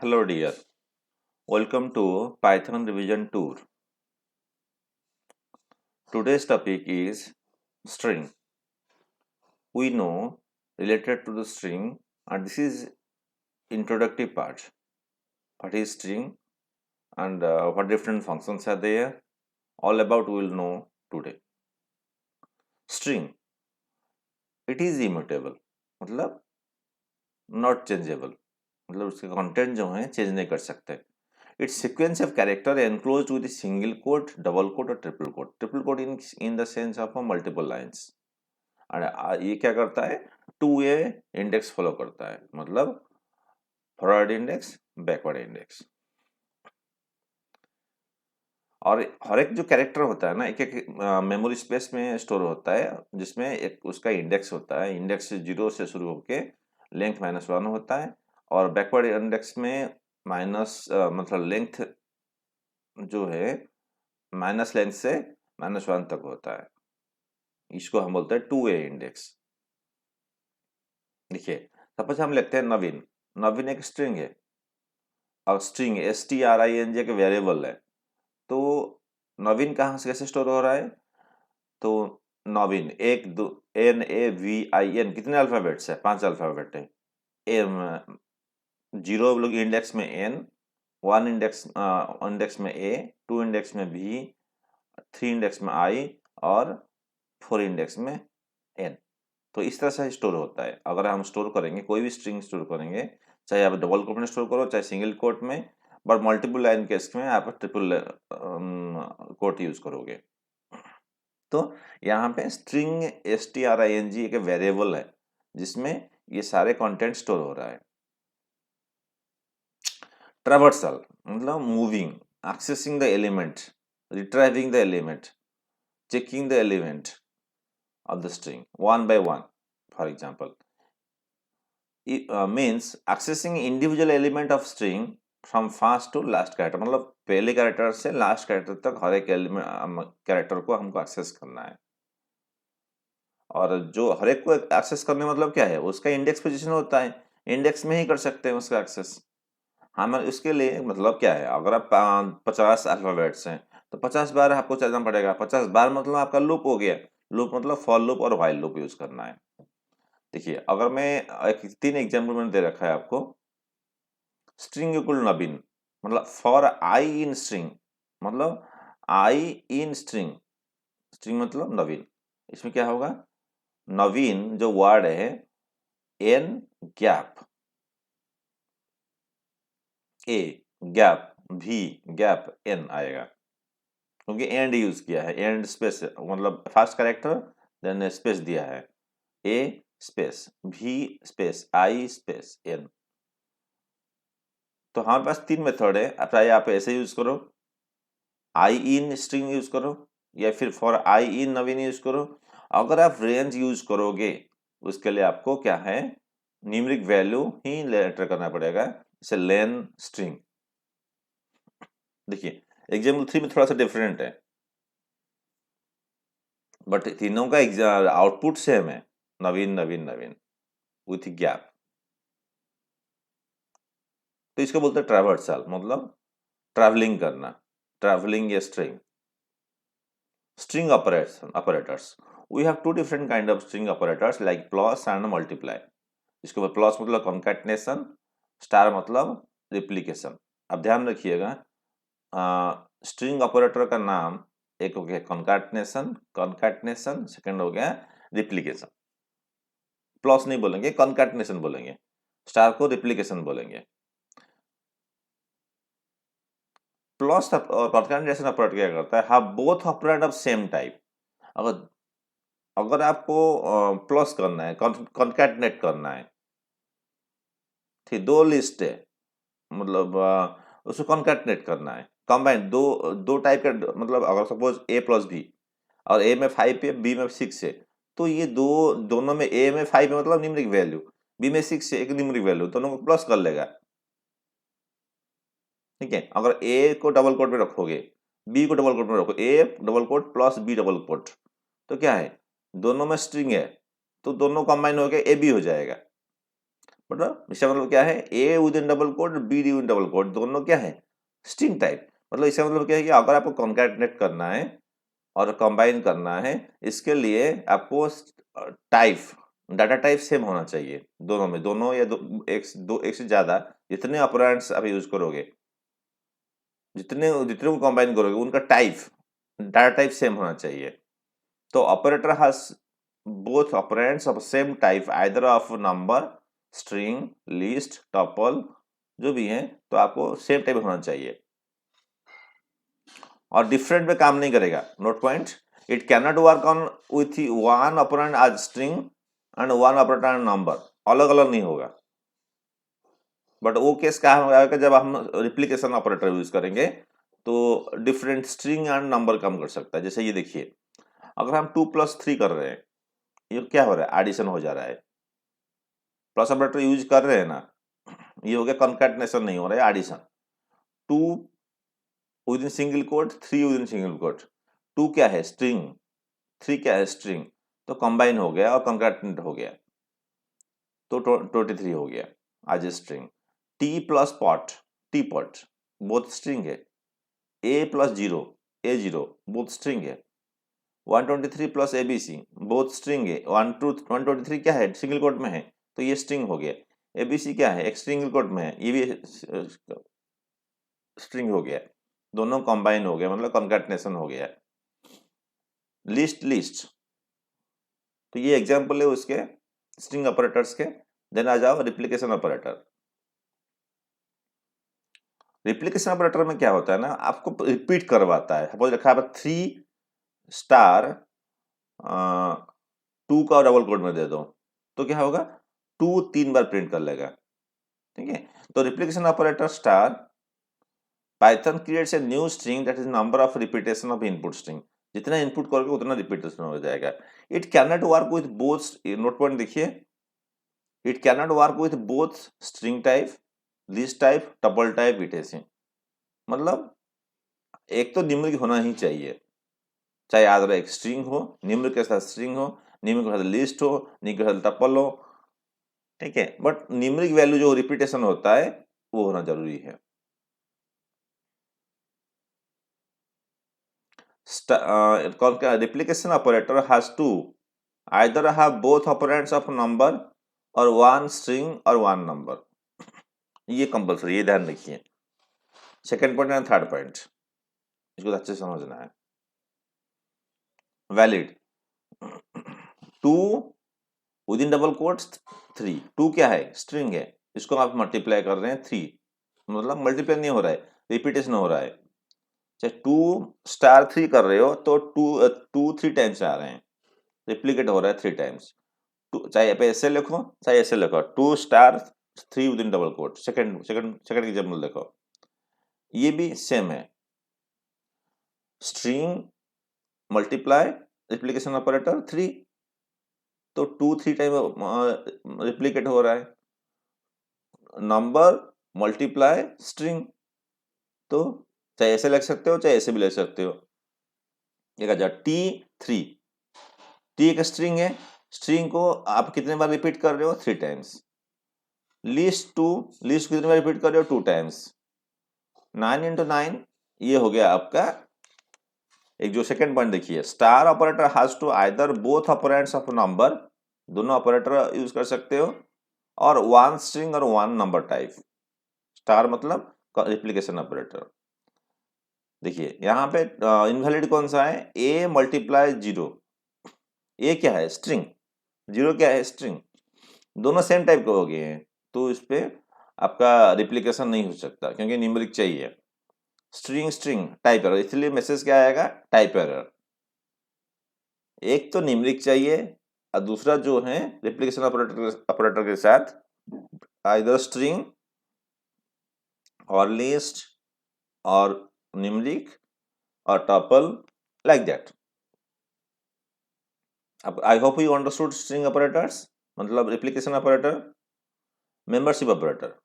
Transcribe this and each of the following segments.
Hello dear, welcome to Python revision tour. Today's topic is string. We know related to the string and this is introductory part. What is string and what different functions are there? All about we will know today. String, it is immutable, मतलब not changeable, मतलब उसके content जो है change नहीं कर सकते. Its sequence of character enclosed with a single quote, double quote or triple quote. Triple quote in the sense of multiple lines. और ये क्या करता है 2a इंडेक्स फॉलो करता है, मतलब फॉरवर्ड इंडेक्स बैकवर्ड इंडेक्स. और हर एक जो कैरेक्टर होता है ना एक एक मेमोरी स्पेस में स्टोर होता है जिसमें एक उसका इंडेक्स होता है. इंडेक्स 0 से शुरू होके लेंथ -1 होता है और बैकवर्ड इंडेक्स में मतलब लेंथ जो है माइनस लेंथ से -1 तक होता है. इसको हम बोलते हैं 2a इंडेक्स. देखिए सपोज हम लिखते हैं नवीन. नवीन एक स्ट्रिंग है और स्ट्रिंग string एक वेरिएबल है. तो नवीन कहाँ से कैसे स्टोर हो रहा है? तो नवीन 1 2 NAVIN कितने अल्फाबेट्स है? 5 अल्फाबेट है. एम 0 लोग इंडेक्स में n, 1 इंडेक्स में a, 2 इंडेक्स में b, 3 इंडेक्स में i और 4 इंडेक्स में n. तो इस तरह से स्टोर होता है. अगर हम स्टोर करेंगे कोई भी स्ट्रिंग स्टोर करेंगे, चाहे आप डबल कोट में स्टोर करो चाहे सिंगल कोट में, बट मल्टीपल लाइन केस में आप ट्रिपल कोट यूज करोगे. तो यहाँ पे स्ट्रिंग string एक वेरिएबल है जिसमें ये सारे कंटेंट स्टोर हो रहा है. ट्रैवर्सल मतलब moving, accessing the element, retrieving the element, checking the element of the string one by one. For example, it means accessing individual element of string from first to last character. मतलब पहले character से last character तक हर एक element character को हमको access करना है. और जो हर एक को एक्सेस करने मतलब क्या है, उसका इंडेक्स पोजीशन होता है, इंडेक्स में ही कर सकते हैं उसका एक्सेस. हम उसके लिए मतलब क्या है, अगर आप 50 अल्फाबेट्स हैं तो 50 बार आपको चलना पड़ेगा. 50 बार मतलब आपका लूप हो गया. लूप मतलब फॉर लूप और व्हाइल लूप यूज करना है. देखिए अगर मैं एक 3 एग्जाम्पल मैंने दे रखा है आपको. स्ट्रिंग इक्वल नवीन मतलब फॉर आई इन स्ट्रिंग, मतलब आई इन स्ट्रिंग, स्ट्रिंग मतलब नवीन. इसमें क्या होगा, नवीन जो वर्ड है एन गैप ए गैप भी गैप एन आएगा क्योंकि एंड यूज किया है. एंड स्पेस मतलब फर्स्ट कैरेक्टर देन स्पेस दिया है, ए स्पेस भी स्पेस आई स्पेस एन. तो हमारे पास 3 मेथड है. अब चाहे आप ऐसे यूज करो, आई इन स्ट्रिंग यूज करो, या फिर for I in Naveen use करो. अगर आप रेंज यूज करोगे उसके लिए आपको क्या है, न्यूमेरिक वैल्यू ही एंटर करना पड़ेगा, जैसे लेन स्ट्रिंग. देखिए एग्जाम्पल 3 में थोड़ा सा डिफरेंट है बट तीनों का आउटपुट सेम है, नवीन नवीन नवीन विथ गैप. तो इसको बोलते हैं ट्रैवर्सल मतलब ट्रैवलिंग करना, ट्रैवलिंग या string. String operators. We have two different kind of string operators like plus and multiply. इसके बाद plus मतलब concatenation, star मतलब replication. अब ध्यान रखिएगा स्ट्रिंग ऑपरेटर का नाम एक हो गया concatenation, सेकंड हो गया replication. प्लस नहीं बोलेंगे, concatenation बोलेंगे, स्टार को replication बोलेंगे. प्लस और concatenation ऑपरेटर क्या करता है, have both operand of same type. अगर आपको प्लस करना है, कॉन्कैटनेट करना है, ठीक, 2 लिस्ट है मतलब उसको कॉन्कैटनेट करना है, कंबाइन दो टाइप का, मतलब अगर सपोज a प्लस बी और a में 5 है b में 6 है, तो ये दोनों में a में 5 है मतलब न्यूमेरिक वैल्यू, b में 6 है एक न्यूमेरिक वैल्यू, दोनों को प्लस कर लेगा. ठीक है. अगर a को डबल कोट में रखोगे, b को डबल कोट में रखो, a double quote plus b double quote, तो क्या है दोनों में स्ट्रिंग है तो दोनों कंबाइन हो गए ए बी हो जाएगा. मतलब इसका मतलब क्या है, A within double quote, B D within double quote, दोनों क्या है, स्ट्रिंग टाइप। मतलब इसका मतलब क्या है कि अगर आपको कॉन्कैटिनेट करना है और कंबाइन करना है, इसके लिए आपको टाइप, डाटा टाइप सेम होना चाहिए दोनों में, दोनों या एक से ज्यादा जितने ऑपरेंड्स आप यूज करोगे, जितने जितने को कंबाइन करोगे, उनका टाइप, डाटा टाइप सेम होना चाहिए। तो operator has both operands of same type either of number, string, list, tuple, जो भी है, तो आपको सेम टाइप होना चाहिए और डिफरेंट में काम नहीं करेगा। Note point, it can not work on with one operand as string and one operator as number, अलग अलग नहीं होगा। बट वो केस क्या होगा, जब हम रिप्लिकेशन ऑपरेटर यूज करेंगे तो डिफरेंट स्ट्रिंग एंड नंबर काम कर सकता है। जैसे ये देखिए, अगर हम 2+3 कर रहे हैं, ये क्या हो रहा है, एडिशन हो जा रहा है। प्लस ऑपरेटर यूज कर रहे हैं ना, ये हो गया कॉन्कैटिनेशन, नहीं हो रहा है addition. 2 within single quote, 3 within single quote. 2 क्या है, स्ट्रिंग, 3 क्या है, स्ट्रिंग, तो कंबाइन हो गया और कॉन्कैटिनेट हो गया, तो 23 हो गया आज string. T plus pot, T pot, both string है। ए प्लस जीरो, ए जीरो, बोथ स्ट्रिंग है। 123 प्लस एबीसी, बोथ स्ट्रिंग है। 123 क्या है, सिंगल कोट में है, तो ये स्ट्रिंग हो गया। एबीसी क्या है, एक सिंगल कोट में है, ये भी स्ट्रिंग हो गया। दोनों कंबाइन हो गया, मतलब कॉन्कैटिनेशन हो गया। लिस्ट, लिस्ट, तो ये एग्जांपल है उसके स्ट्रिंग ऑपरेटर्स के। देन आ जाओ रिप्लिकेशन ऑपरेटर। रिप्लिकेशन ऑपरेटर में क्या होता है ना, आपको रिपीट करवाता है। सपोज रखा है 3 स्टार 2 का डबल कोड में दे दो, तो क्या होगा, 2 3 बार प्रिंट कर लेगा। ठीक है, तो replication operator star Python creates a new string that is number of repetition of input string. जितना इनपुट करोगे उतना रिपीटेशन हो जाएगा। It can not work with both, note point देखिए, it can not work with both string type, list type, tuple type, इटेसिंग। मतलब एक तो न्यूमेरिक होना ही चाहिए, चाहे आदर एक स्ट्रिंग हो, न्यूमेरिक के साथ स्ट्रिंग हो, न्यूमेरिक के साथ लिस्ट हो, न्यूमेरिक के साथ टपल हो। ठीक है, बट न्यूमेरिक वैल्यू जो रिपीटेशन होता है वो होना जरूरी है। Replication operator has to either have both operands of number और वन स्ट्रिंग और वन नंबर। ये कंपल्सरी, ये ध्यान रखिए। Second point and third point, इसको अच्छे से समझना है। Valid, 2 within double quotes 3, 2 क्या है, स्ट्रिंग है, इसको आप मल्टीप्लाई कर रहे हैं 3, मतलब मल्टीप्लाई नहीं हो रहा है, रिपीटेशन हो रहा है। चाहे 2 स्टार 3 कर रहे हो तो 2 3 टाइम्स आ रहे हैं, रिप्लीकेट हो रहा है 3 टाइम्स। चाहे आप ऐसे लिखो चाहे ऐसे लिखो, 2 star 3 within double quote. Second example देखो, ये भी सेम है, स्ट्रिंग मल्टीप्लाई रिप्लिकेशन ऑपरेटर 3, तो 2 3 टाइम रिप्लिकेट हो रहा है। नंबर मल्टीप्लाई स्ट्रिंग, तो चाहे ऐसे लिख सकते हो चाहे ऐसे भी लिख सकते हो। एक हजार T3, टी एक स्ट्रिंग है, स्ट्रिंग को आप कितने बार रिपीट कर रहे हो, 3 टाइम्स। लिस्ट 2, लिस्ट कितने बार रिपीट कर रहे हो, 2 टाइम्स। 9 इंटू 9, ये हो गया आपका एक। जो सेकंड पॉइंट देखिए, star operator has to either both operands of number, दोनों ऑपरेटर यूज कर सकते हो, और वन स्ट्रिंग और वन नंबर टाइप। स्टार मतलब रिप्लिकेशन ऑपरेटर। देखिए यहाँ पे इनवैलिड कौन सा है, ए मल्टीप्लाई जीरो। ए क्या है, स्ट्रिंग, जीरो क्या है, स्ट्रिंग, दोनों सेम टाइप के हो गए हैं, तो इस पे आपका रिप्लिकेशन नहीं हो सकता क्योंकि न्यूमेरिक चाहिए। स्ट्रिंग स्ट्रिंग टाइप एरर, इसलिए मैसेज क्या आएगा, टाइप एरर। एक तो न्यूमेरिक चाहिए और दूसरा जो है रिप्लिकेशन ऑपरेटर के साथ आइदर स्ट्रिंग और लिस्ट और न्यूमेरिक और टपल, लाइक दैट। अब I hope you understood string operators, मतलब replication operator. Membership operator,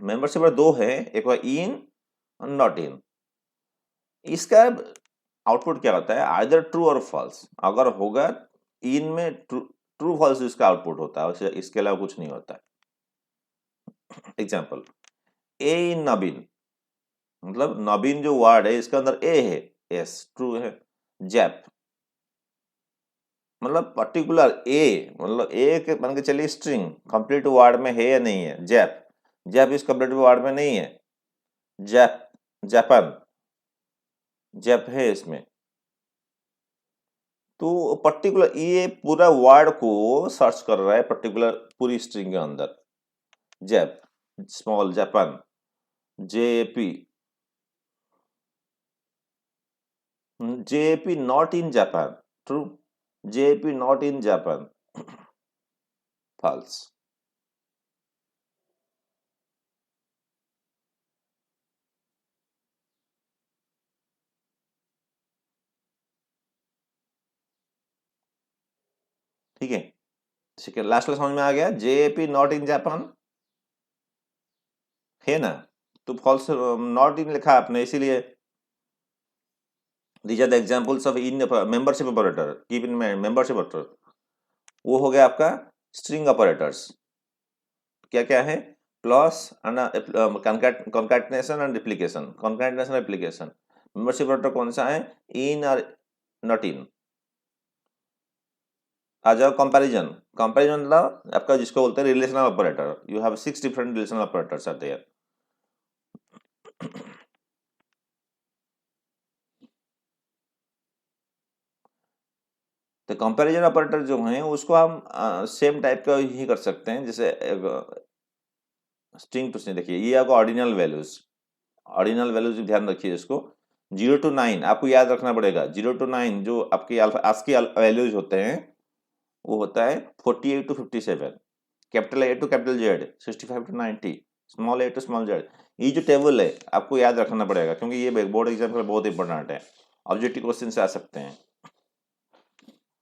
membership दो है, एक है इन और नॉट इन। इसका आउटपुट क्या होता है, आइदर ट्रू और फॉल्स। अगर होगा इन में ट्रू ट्रू फॉल्स इसका आउटपुट होता है, इसके अलावा कुछ नहीं होता है। एग्जाम्पल, ए इन नबीन, मतलब नबीन जो वर्ड है इसके अंदर ए है, यस ट्रू है। जैप, मतलब पर्टिकुलर ए, मतलब ए के मान के चलिए स्ट्रिंग कंप्लीट वर्ड में है या नहीं है। जैप, जैप इस कंप्लीट वर्ड में नहीं है। जैप, जापान, जैप है इसमें। तो पर्टिकुलर ये पूरा वर्ड को सर्च कर रहा है पर्टिकुलर पूरी स्ट्रिंग के अंदर। Jap, small Japan, JP, JP not in Japan, true. JP not in Japan, false. ठीक है, ठीक है, लास्ट समझ में आ गया। जेपी नॉट इन जापान है ना, तो फॉल्स नॉट इन लिखा आपने इसीलिए। These are the examples of in membership operator, keep in mind membership operator. वो हो गया आपका स्ट्रिंग ऑपरेटर्स। क्या क्या है? Plus and concatenation and replication, concatenation replication. Membership operator कौन सा है? इन और नॉट इन। आ जाओ कंपैरिजन। कंपैरिजन मतलब आपका जिसको बोलते हैं relational operator. You have 6 different relational operators are there. तो कंपैरिजन ऑपरेटर जो हैं उसको हम सेम टाइप का ही कर सकते हैं, जैसे स्ट्रिंग टू स्ट्रिंग। देखिए ये आपको ऑर्डिनल वैल्यूज, ऑर्डिनल वैल्यूज ध्यान रखिए इसको। 0 to 9 आपको याद रखना पड़ेगा। 0 to 9 जो आपके ASCII वैल्यूज होते हैं वो होता है 48 to 57। Capital A to capital Z 65 to 90, small A to small Z. ये जो टेबल है आपको याद रखना पड़ेगा, क्योंकि ये बोर्ड एग्जाम के लिए बहुत इंपॉर्टेंट है। ऑब्जेक्टिव क्वेश्चन से आ सकते हैं,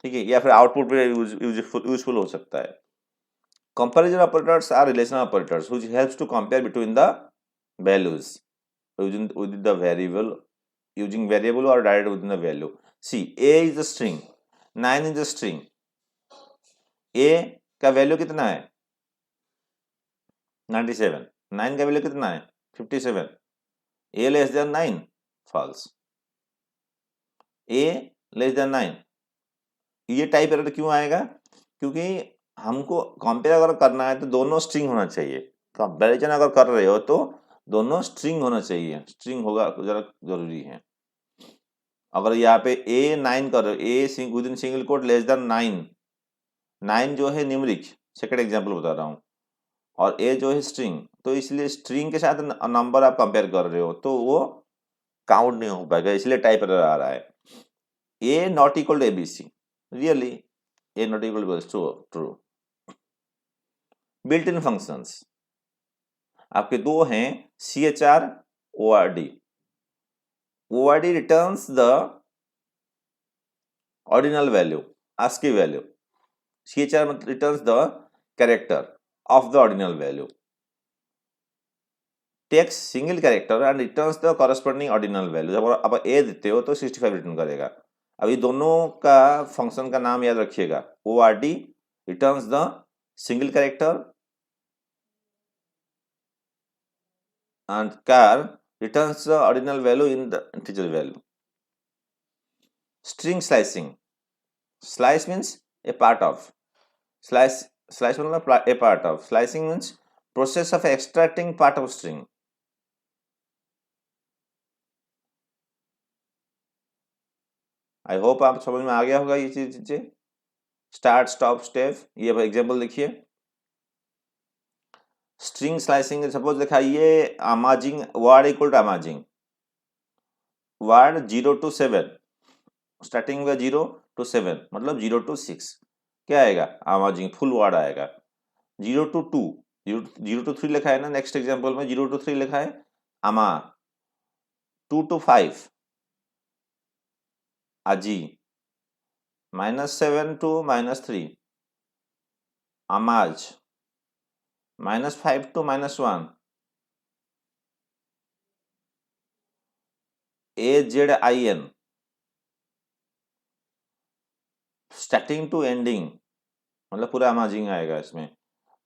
ठीक है, या फिर आउटपुट पे यूजफुल हो सकता है। Comparison operators are relational operators which helps to compare between the values within the variable, using variable or directly within the value. See, a is a string, 9 is a string। a का value कितना है? 97। 9 का value कितना है? 57। a less than 9, false. a less than 9, ये type error क्यों आएगा? क्योंकि हमको कंपेयर अगर करना है तो दोनों स्ट्रिंग होना चाहिए। कंपैरिजन अगर कर रहे हो तो दोनों स्ट्रिंग होना चाहिए, स्ट्रिंग होगा जरा जरूरी है। अगर यहाँ पे A9 कर रहे हो, ए within single coat less than 9, 9 जो है न्यूमरिक, सेकंड एग्जांपल बता रहा हूँ, और ए जो है स्ट्रिंग, तो इसलिए स्ट्रिंग के साथ नंबर आप कंपेयर कर रहे हो तो वो काउंट नहीं हो पाएगा, इसलिए टाइप एरर आ रहा है। A not equal to ABC, really A not equal to true, true. Built in functions आपके दो हैं, CHR, ORD। ORD returns the ordinal value, ASCII value. CHR returns the character of the ordinal value, takes single character and returns the corresponding ordinal value। जब आप a देते हो तो 65 return करेगा। अब ये दोनों का फंक्शन का नाम याद रखिएगा। ORD returns the single character and char returns the ordinal value in the integer value। String slicing, slice means a part of, slice, slice मतलब a part of, slicing means process of extracting part of string। I hope आप समझ में आ गया होगा ये चीजें। Start stop step, ये एग्जांपल देखिए। स्ट्रिंग स्लाइसिंग, सपोज देखा ये amazing word equal to amazing word 0 to 7, starting में 0 to 7 मतलब 0 to 6, क्या आएगा? अमाजिंग फुल वर्ड आएगा। 0 to 2, 0 to 3 लिखा है ना, नेक्स्ट एग्जांपल में 0 to 3 लिखा है अमा। 2 to 5 अजी। -7 to -3 अमाज। -5 to -1 AZIN। Starting to ending मतलब पूरा अमाजिंग आएगा इसमें,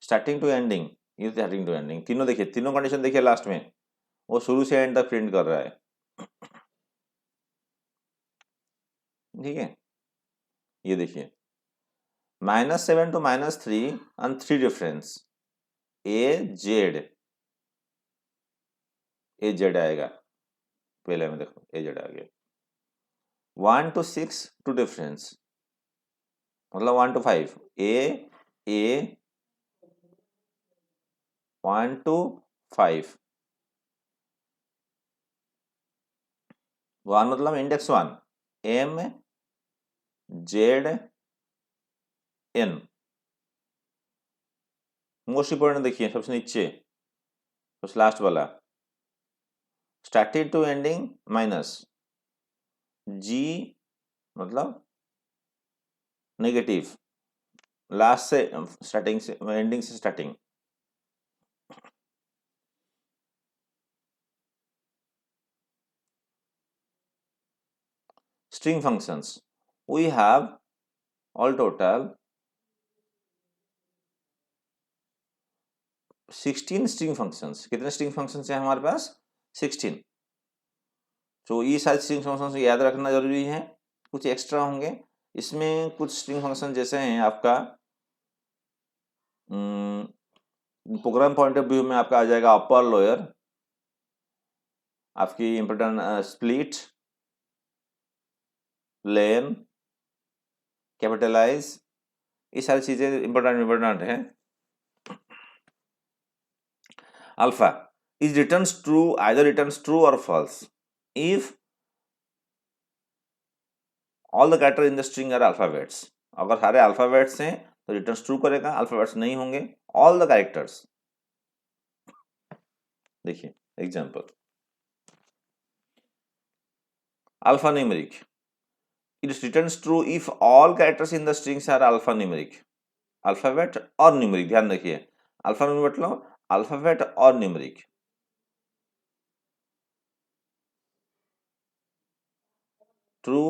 स्टार्टिंग टू एंडिंग ये स्टार्टिंग टू एंडिंग, तीनों देखिए, तीनों कंडीशन देखिए लास्ट में, वो शुरू से एंड तक प्रिंट कर रहा है। ठीक है, ये देखिए -7 to -3 and 3 difference, A Z आएगा, पहले में देखो ए जेड आ गया। 1 to 6 टू डिफरेंस, मतलब 1 to 5, ए 1 to 5, 1 मतलब index 1, M Z N. Most important देखिए सबसे नीचे, सबसे लास्ट वाला, स्टार्टिंग टू एंडिंग माइनस, जी मतलब नेगेटिव, लास्ट से स्टार्टिंग से, एंडिंग से starting. String functions, we have all total 16 string functions. कितने स्ट्रिंग फंक्शंस हैं हमारे पास? 16। तो ये सारे स्ट्रिंग फंक्शंस याद रखना जरूरी है, कुछ एक्स्ट्रा होंगे इसमें। कुछ स्ट्रिंग फंक्शन जैसे हैं आपका प्रोग्राम पॉइंट ऑफ व्यू में आपका आ जाएगा अपर लोअर, आपकी इम्पोर्टेंट स्प्लिट, लेन, कैपिटलाइज, ये सारी चीजें इंपॉर्टेंट है। Alpha is returns true, either returns true और false if all the character in the string are alphabets. अगर सारे अल्फाबेट्स हैं तो रिटर्न्स ट्रू करेगा, अल्फाबेट्स नहीं होंगे ऑल द कैरेक्टर्स। देखिए example, alphanumeric, it returns true if all characters in the strings are alphanumeric, alphabet और numeric. ध्यान रखिए, अल्फान्यूमेरिक मतलब अल्फाबेट और numeric. True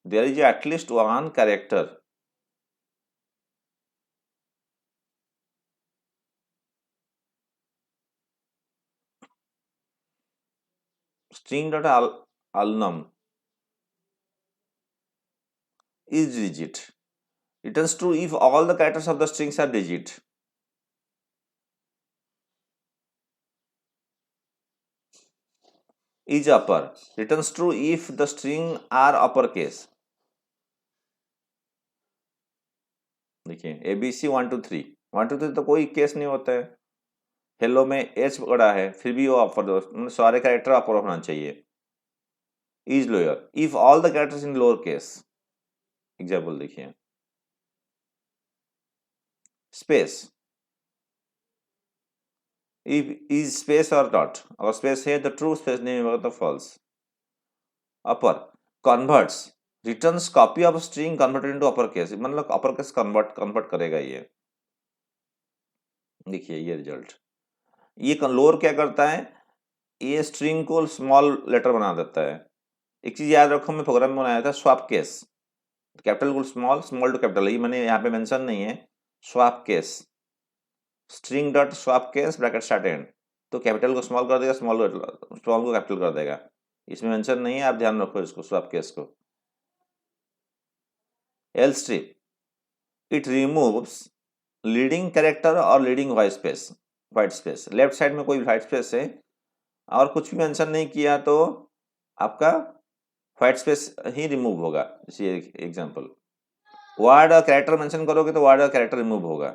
there is at least one character string dot alnum is digit, returns true if all the characters of the strings are digit। is upper, returns true if the string are uppercase। देखिए ABC 1 2 3, 1 2 3 तो कोई case नहीं होता है। Hello में H बड़ा है फिर भी वो अपर, सारे कैरेक्टर अपर होना चाहिए। Is lower if all the characters in lower case. Example देखिए, स्पेस, इफ इज स्पेस और डॉट, अगर स्पेस है तो ट्रू, स्पेस नहीं होगा तो false. Upper converts, returns copy of string converted into upper case, मतलब अपर केस कन्वर्ट करेगा ये। देखिए ये रिजल्ट, ये लोअर क्या करता है, ये स्ट्रिंग को स्मॉल लेटर बना देता है। एक चीज याद रखो, मैं प्रोग्राम में बनाया था स्वैप केस, कैपिटल को स्मॉल, स्मॉल टू कैपिटल, ये मैंने यहाँ पे मेंशन नहीं है। Swap case, string dot swap case bracket start and, तो कैपिटल को स्मॉल कर देगा, स्मॉल को कैपिटल कर देगा। इसमें मेंशन नहीं है, आप ध्यान रखो इसको, स्वैप केस को। L strip, it removes leading character और leading white space. Left side में कोई व्हाइट स्पेस है और कुछ भी मेंशन नहीं किया तो आपका व्हाइट स्पेस ही रिमूव होगा। इसी एग्जांपल, वर्ड और कैरेक्टर मेंशन करोगे तो वर्ड और कैरेक्टर रिमूव होगा।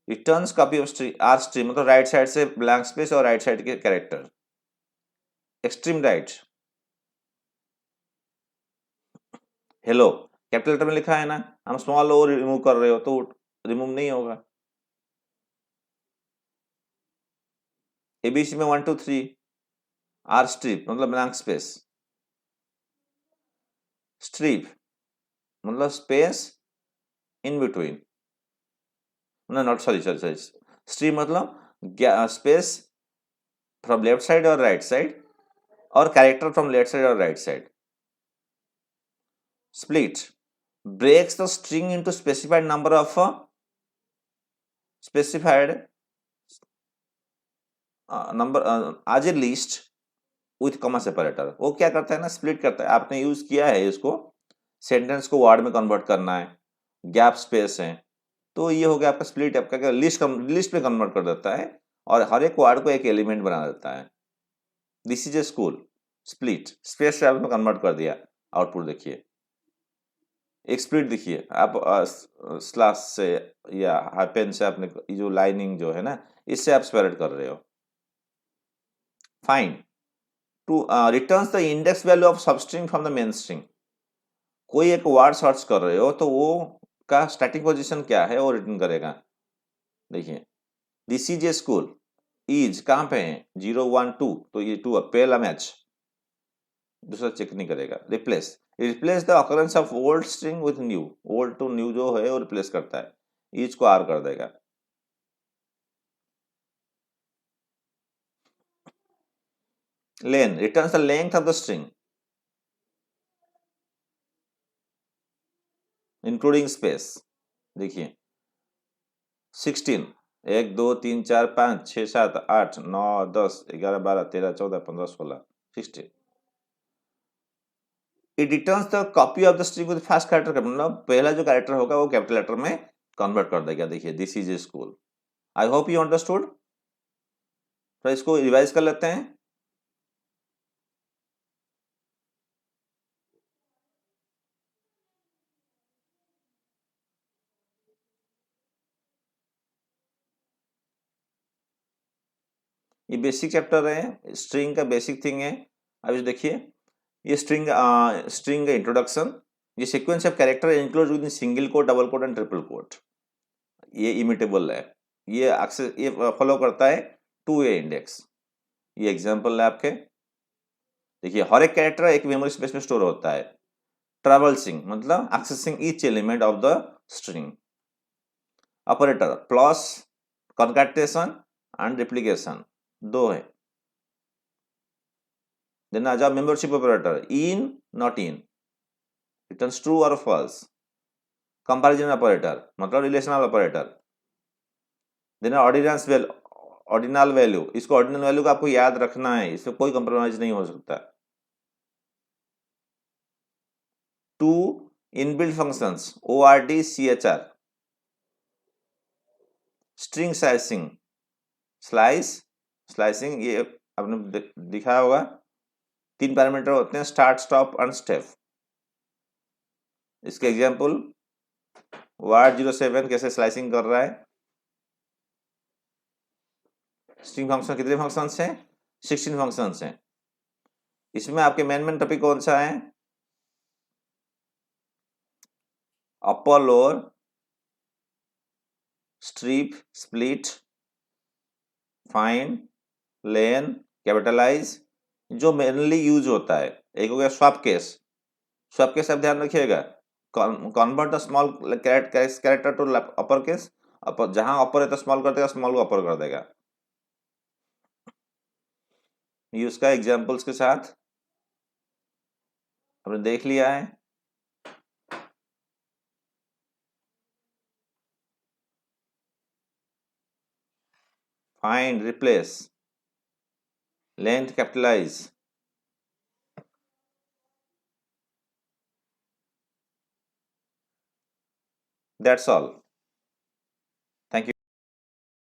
Returns copy of R strip, मतलब राइट साइड से ब्लैंक स्पेस और राइट साइड के character. Extreme right, hello capital letter में लिखा है ना, हम स्मॉल ओ रिमूव कर रहे हो तो रिमूव नहीं होगा। एबीसी में 1 2 3, आर स्ट्रिप मतलब ब्लैंक स्पेस, स्ट्रिप मतलब space in between, not sorry, strip मतलब स्पेस फ्रॉम लेफ्ट साइड और राइट साइड और कैरेक्टर फ्रॉम लेफ्ट साइड और right side. split breaks the string into specified number of specified number as a list with comma separator। वो क्या करता है ना, split करता है। आपने यूज किया है इसको, सेंटेंस को वर्ड में कन्वर्ट करना है, गैप स्पेस है, तो ये हो गया आपका स्प्लिट। आपका लिस्ट में कन्वर्ट कर देता है और हर एक वर्ड को एक एलिमेंट बना देता है। This is a school, split, space से आपने कन्वर्ट कर दिया। आउटपुट देखिए, एक स्प्लिट देखिए आप स्लैश से या हाइपेन से आपने जो लाइनिंग जो है ना, इससे आप सेपरेट कर रहे हो। Find to returns the index value of substring from the main string. कोई एक वर्ड सर्च कर रहे हो तो वो का स्टैटिक पोजीशन क्या है वो रिटर्न करेगा। देखिए, this is a school, is कहाँ पे है, 0 1 2, तो ये 2 पहला मैच, दूसरा चेक नहीं करेगा। Replace the occurrence of old string with new, old to new जो है वो रिप्लेस करता है, ईच को आर कर देगा। Len returns the length of the string including space. देखिए 16, 1 2 3 4 5 6 7 8 9 10 11 12 13 14 15 16 16। It returns the copy of the string with first character, मतलब पहला जो कैरेक्टर होगा वो कैपिटल लेटर में कन्वर्ट कर देगा। देखिए this is a school. I hope you understood. तो इसको रिवाइज कर लेते हैं। ये बेसिक चैप्टर है, स्ट्रिंग का बेसिक थिंग है। अब देखिए, ये स्ट्रिंग का इंट्रोडक्शन, ये sequence of character include with single quote, double quote and triple quote. ये इमिटेबल है, ये एक्सेस, ये फॉलो करता है 2A इंडेक्स। ये एग्जांपल है आपके। देखिए हर एक कैरेक्टर एक मेमोरी स्पेस में स्टोर होता है। ट्रैवल्सिंग मतलब accessing each element of the string. Operator plus, concatenation and replication, दो है। देन आ जाओ membership operator, in not in, returns true और फॉल्स। कंपैरिजन ऑपरेटर मतलब relational operator. Then ordinal value, इसको ऑर्डिनल वैल्यू को आपको याद रखना है, इसमें कोई कंप्रोमाइज नहीं हो सकता। Two inbuilt functions, ORD CHR। String slicing, slicing ये आपने दिखाया होगा। 3 पैरामीटर होते हैं, स्टार्ट, स्टॉप एंड स्टेप। इसके एग्जांपल, WARD07 कैसे स्लाइसिंग कर रहा है। स्ट्रिंग फंक्शन कितने फंक्शंस हैं, 16 फंक्शंस हैं। इसमें आपके मेन टॉपिक कौन सा है, upper lower, strip, split, find, len, capitalize, जो मेनली यूज होता है। एक हो गया स्वैप केस। स्वैप केस आप ध्यान रखिएगा, convert the small character to upper case, upper जहां अपर है तो स्मॉल कर देगा, स्मॉल को अपर कर देगा। ये उसका एग्जांपल्स के साथ आपने देख लिया है। Find, replace, length, capitalise. That's all.